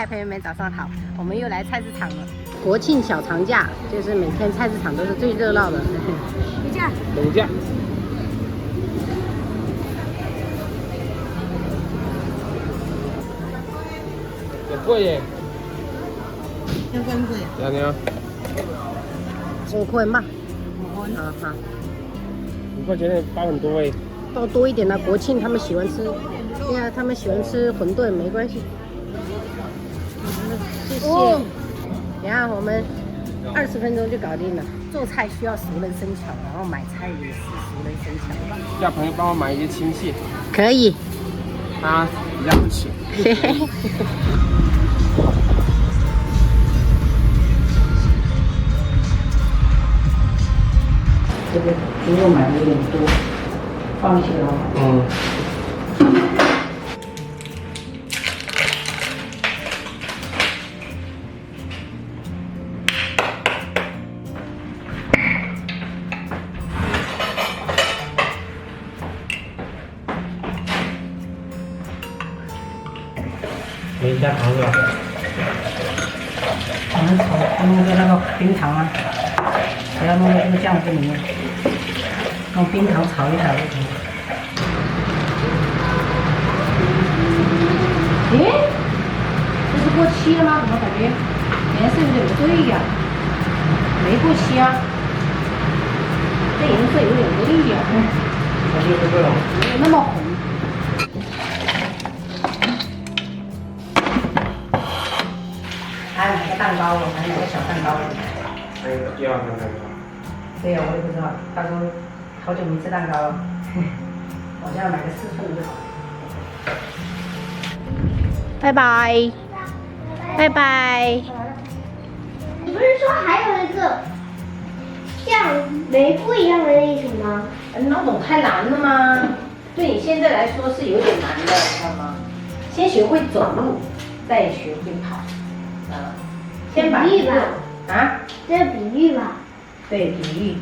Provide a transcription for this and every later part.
朋友们早上好，我们又来菜市场了。国庆小长假，就是每天菜市场都是最热闹的。等价，等价。也贵耶。要贵不贵？两年。5块嘛。5块钱的包很多哎。包多一点呢，国庆他们喜欢吃，对啊，他们喜欢吃馄饨，没关系。谢谢。等下我们20分钟就搞定了。做菜需要熟能生巧，然后买菜也是熟能生巧。叫朋友帮我买一些青蟹。可以。他比较不起。这个猪肉买的有点多，放一些哦。没加糖是吧？弄个那个冰糖啊，不要弄到这个酱汁里面，用冰糖炒一炒就可以。诶，这是过期了吗？怎么感觉颜色有点不对呀？没过期啊，这颜色有点不对呀。它就是这种，没有那么红。还买个蛋糕，我还买个小蛋糕。还有第2个蛋糕。对呀，我也不知道，他说好久没吃蛋糕了，我就要买个4寸就好。拜拜，拜拜。你不是说还有一个像玫瑰一样的那种吗？那种太难了吗？对你现在来说是有点难的，知道吗？先学会走路，再学会跑。先把比喻吧。啊？这是比喻吧？对，比喻。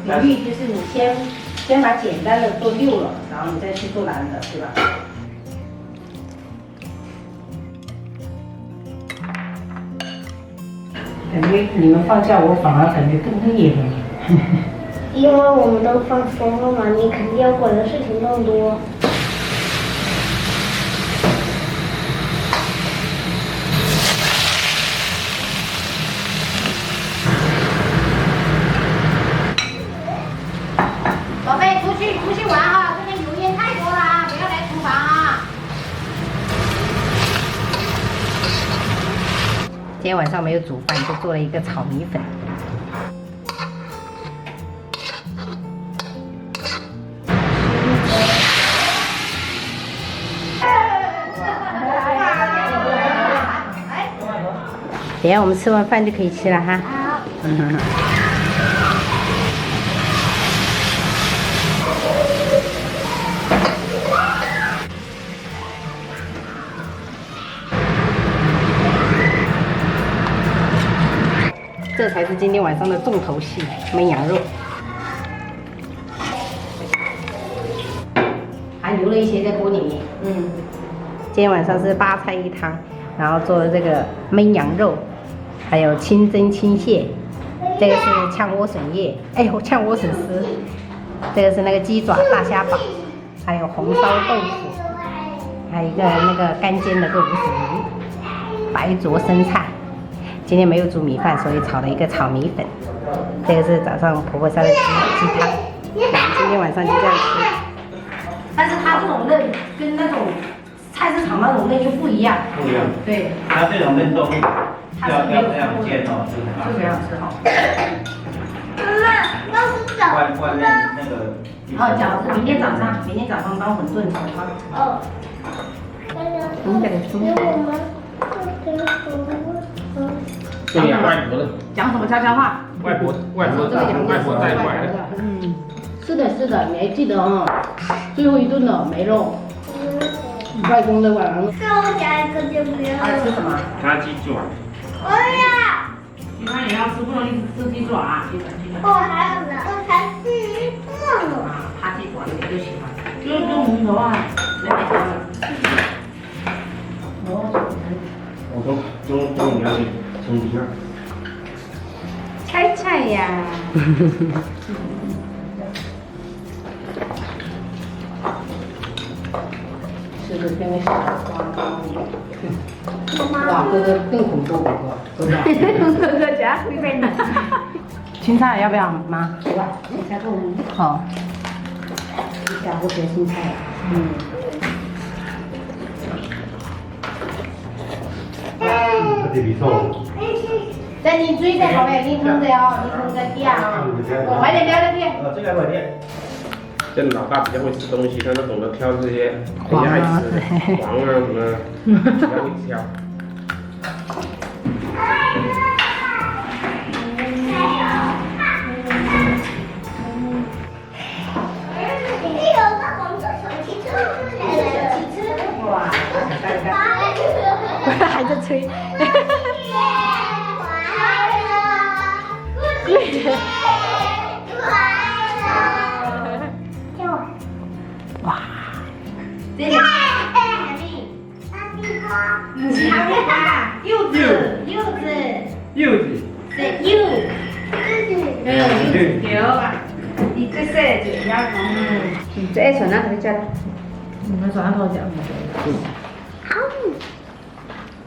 比喻就是你先把简单的做溜了，然后你再去做难的，对吧？感觉你们放假，我反而感觉更累了。因为我们都放松了嘛，你肯定要管的事情更多。宝贝，出去玩啊！这边油烟太多了啊，不要来厨房啊！今天晚上没有煮饭，就做了一个炒米粉。等一下我们吃完饭就可以吃了哈。好。这才是今天晚上的重头戏——焖羊肉。还留了一些在锅里面。今天晚上是8菜1汤，然后做的这个焖羊肉，还有清蒸青蟹，这个是炝莴笋叶，炝莴笋丝，这个是那个鸡爪大虾堡，还有红烧豆腐，还有一个那个干煎的豆腐笋鱼，白灼生菜。今天没有煮米饭，所以炒了一个炒米粉。这个是早上婆婆烧的鸡汤，我们今天晚上就这样吃。但是它这种肉跟那种菜市场那种肉就不一样。不一样。对。它这种嫩豆腐要这样煎哦，是很好吃。这样吃好。妈，要是饺外面那个。饺子明天早上当馄饨炒汤。哦。你给他说。对呀，外婆的。讲什么悄悄话？外婆带过来的。是的，你还记得哦？最后一顿了，没肉。外公的晚上。跟我讲一个就不要。爱吃什么？炸鸡爪。我要。鸡汤也要吃，不容易吃鸡爪啊！鸡爪。我还有呢，我才吃一个呢。扒鸡爪你就喜欢，就是红头啊，来。中年的兄弟啊。菜菜呀。是不是跟那小孩光光的？哇，哥哥更恐怖，哥哥。哥哥家会被你。青菜要不要妈？有啊，青菜够吗？好。一下不学青菜。嗯。这比送。在你追在后面，你从这哦，你从这底啊，快点，快点。这个快点。这老大比较会吃东西，他都懂得挑这些人家爱吃的黄啊什么，比较会挑。哇，还在吹。哇，这里，哈密瓜，柚子，对，柚子，有吧？你这是就要这爱传哪头讲？你们传哪头讲？